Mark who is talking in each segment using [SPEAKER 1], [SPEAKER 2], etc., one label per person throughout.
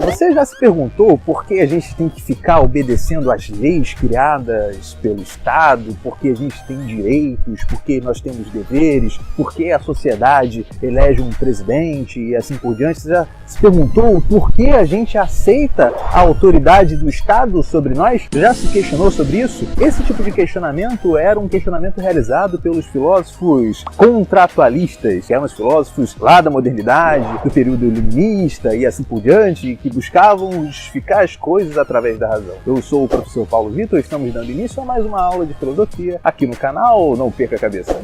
[SPEAKER 1] Você já se perguntou por que a gente tem que ficar obedecendo às leis criadas pelo Estado, por que a gente tem direitos, por que nós temos deveres, por que a sociedade elege um presidente e assim por diante? Você já se perguntou por que a gente aceita a autoridade do Estado sobre nós? Já se questionou sobre isso? Esse tipo de questionamento era um questionamento realizado pelos filósofos contratualistas, que eram os filósofos lá da modernidade, do período iluminista e assim por diante, que buscavam justificar as coisas através da razão. Eu sou o professor Paulo Vitor e estamos dando início a mais uma aula de filosofia aqui no canal Não Perca a Cabeça.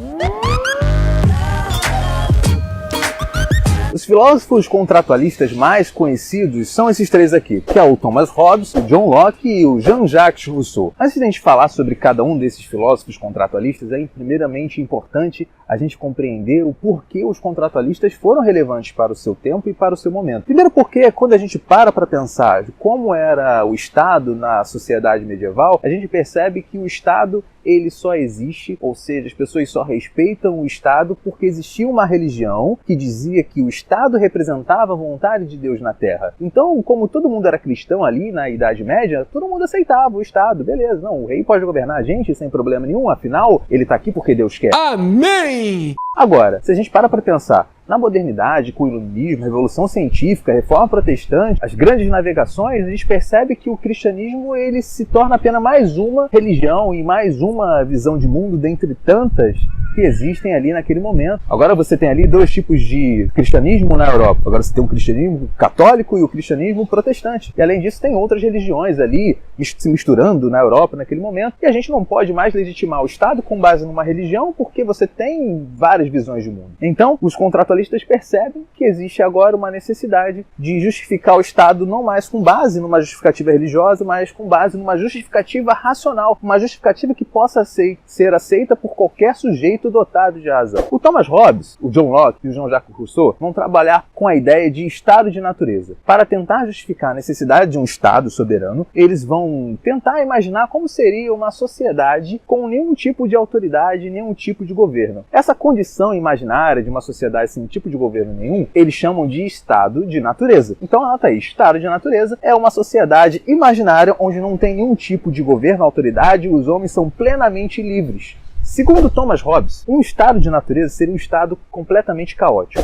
[SPEAKER 1] Os filósofos contratualistas mais conhecidos são esses três aqui, que é o Thomas Hobbes, o John Locke e o Jean-Jacques Rousseau. Antes de a gente falar sobre cada um desses filósofos contratualistas, é primeiramente importante a gente compreender o porquê os contratualistas foram relevantes para o seu tempo e para o seu momento. Primeiro porque quando a gente para pensar de como era o Estado na sociedade medieval, a gente percebe que o Estado ele só existe, ou seja, as pessoas só respeitam o Estado porque existia uma religião que dizia que o Estado representava a vontade de Deus na Terra. Então, como todo mundo era cristão ali na Idade Média, todo mundo aceitava o Estado, beleza, não, o rei pode governar a gente sem problema nenhum, afinal, ele está aqui porque Deus quer.
[SPEAKER 2] Amém!
[SPEAKER 1] Agora, se a gente para pensar na modernidade, com o iluminismo, a revolução científica, a reforma protestante, as grandes navegações, a gente percebe que o cristianismo ele se torna apenas mais uma religião e mais uma visão de mundo dentre tantas que existem ali naquele momento. Agora você tem ali dois tipos de cristianismo na Europa. Agora você tem o cristianismo católico e o cristianismo protestante. E além disso tem outras religiões ali se misturando na Europa naquele momento. E a gente não pode mais legitimar o Estado com base numa religião porque você tem várias visões de mundo. Então, os contratualistas percebem que existe agora uma necessidade de justificar o Estado não mais com base numa justificativa religiosa, mas com base numa justificativa racional, uma justificativa que possa ser aceita por qualquer sujeito dotado de razão. O Thomas Hobbes, o John Locke e o Jean-Jacques Rousseau vão trabalhar com a ideia de estado de natureza. Para tentar justificar a necessidade de um Estado soberano, eles vão tentar imaginar como seria uma sociedade com nenhum tipo de autoridade, nenhum tipo de governo. Essa condição imaginária de uma sociedade sem tipo de governo nenhum, eles chamam de estado de natureza. Então anota aí, estado de natureza é uma sociedade imaginária onde não tem nenhum tipo de governo, autoridade, os homens são plenamente livres. Segundo Thomas Hobbes, um estado de natureza seria um estado completamente caótico.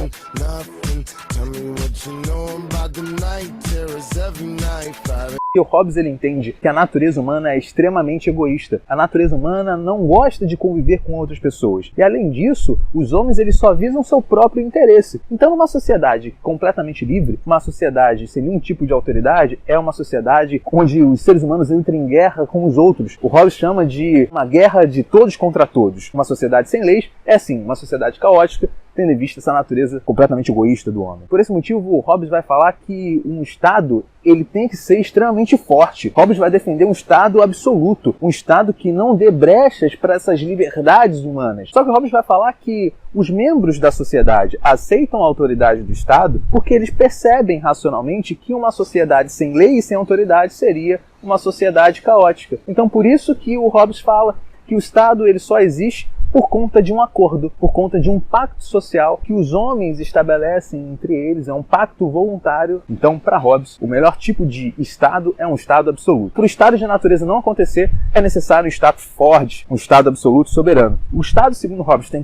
[SPEAKER 1] E o Hobbes ele entende que a natureza humana é extremamente egoísta. A natureza humana não gosta de conviver com outras pessoas. E além disso, os homens eles só visam seu próprio interesse. Então, numa sociedade completamente livre, uma sociedade sem nenhum tipo de autoridade, é uma sociedade onde os seres humanos entram em guerra com os outros. O Hobbes chama de uma guerra de todos contra todos. Uma sociedade sem leis é, sim, uma sociedade caótica, tendo em vista essa natureza completamente egoísta do homem. Por esse motivo, o Hobbes vai falar que um Estado ele tem que ser extremamente forte. Hobbes vai defender um Estado absoluto, um Estado que não dê brechas para essas liberdades humanas. Só que Hobbes vai falar que os membros da sociedade aceitam a autoridade do Estado porque eles percebem racionalmente que uma sociedade sem lei e sem autoridade seria uma sociedade caótica. Então, por isso que o Hobbes fala que o Estado ele só existe por conta de um acordo, por conta de um pacto social que os homens estabelecem entre eles, é um pacto voluntário. Então, para Hobbes, o melhor tipo de Estado é um Estado absoluto. Para o Estado de natureza não acontecer, é necessário um Estado forte, um Estado absoluto soberano. O Estado, segundo Hobbes, tem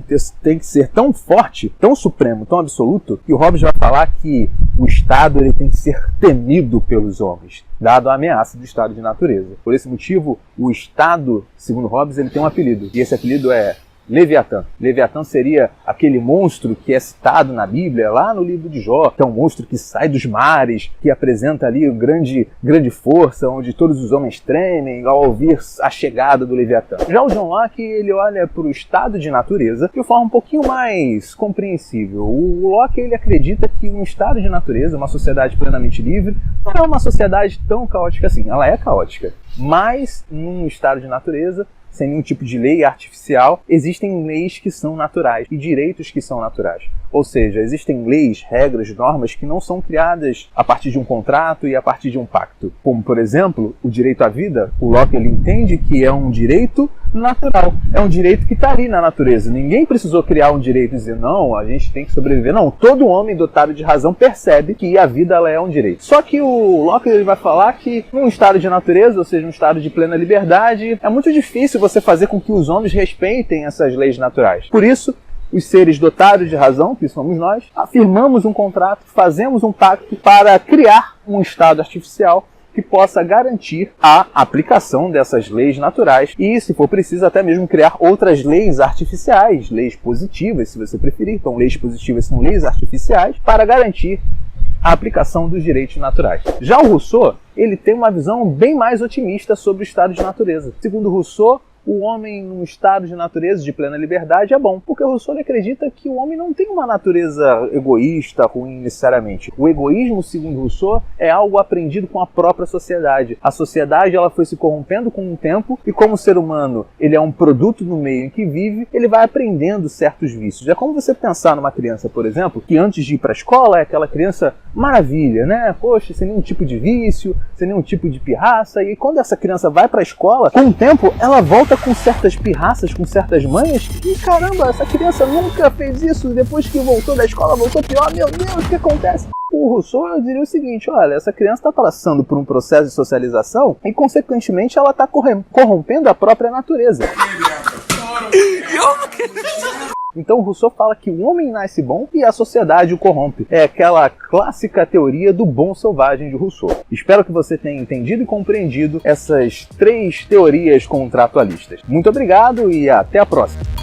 [SPEAKER 1] que ser tão forte, tão supremo, tão absoluto, que o Hobbes vai falar que o Estado ele tem que ser temido pelos homens, dado a ameaça do Estado de natureza. Por esse motivo, o Estado, segundo Hobbes, ele tem um apelido, e esse apelido é Leviatã. Leviatã seria aquele monstro que é citado na Bíblia, lá no livro de Jó, que é um monstro que sai dos mares, que apresenta ali grande força, onde todos os homens tremem ao ouvir a chegada do Leviatã. Já o John Locke, ele olha para o estado de natureza de uma forma um pouquinho mais compreensível. O Locke, ele acredita que um estado de natureza, uma sociedade plenamente livre, não é uma sociedade tão caótica assim. Ela é caótica, mas num estado de natureza, sem nenhum tipo de lei artificial, existem leis que são naturais e direitos que são naturais. Ou seja, existem leis, regras, normas que não são criadas a partir de um contrato e a partir de um pacto. Como, por exemplo, o direito à vida. O Locke ele entende que é um direito natural. É um direito que está ali na natureza. Ninguém precisou criar um direito e dizer, não, a gente tem que sobreviver. Não, todo homem dotado de razão percebe que a vida ela é um direito. Só que o Locke ele vai falar que num estado de natureza, ou seja, num estado de plena liberdade, é muito difícil você fazer com que os homens respeitem essas leis naturais. Por isso, os seres dotados de razão, que somos nós, afirmamos um contrato, fazemos um pacto para criar um estado artificial que possa garantir a aplicação dessas leis naturais e, se for preciso, até mesmo criar outras leis artificiais, leis positivas, se você preferir. Então, leis positivas são leis artificiais para garantir a aplicação dos direitos naturais. Já o Rousseau, ele tem uma visão bem mais otimista sobre o estado de natureza. Segundo Rousseau, o homem num estado de natureza de plena liberdade é bom, porque o Rousseau acredita que o homem não tem uma natureza egoísta, ruim necessariamente. O egoísmo, segundo Rousseau, é algo aprendido com a própria sociedade. A sociedade ela foi se corrompendo com o tempo e como o ser humano ele é um produto do meio em que vive, ele vai aprendendo certos vícios. É como você pensar numa criança, por exemplo, que antes de ir para a escola é aquela criança maravilha, né? Poxa, sem nenhum tipo de vício, sem nenhum tipo de pirraça, e quando essa criança vai para a escola, com o tempo ela volta com certas pirraças, com certas manhas, e caramba, essa criança nunca fez isso, depois que voltou da escola, voltou pior, meu Deus, o que acontece? O Rousseau eu diria o seguinte, olha, essa criança está passando por um processo de socialização e, consequentemente, ela está corrompendo a própria natureza. Então Rousseau fala que o homem nasce bom e a sociedade o corrompe. É aquela clássica teoria do bom selvagem de Rousseau. Espero que você tenha entendido e compreendido essas 3 teorias contratualistas. Muito obrigado e até a próxima!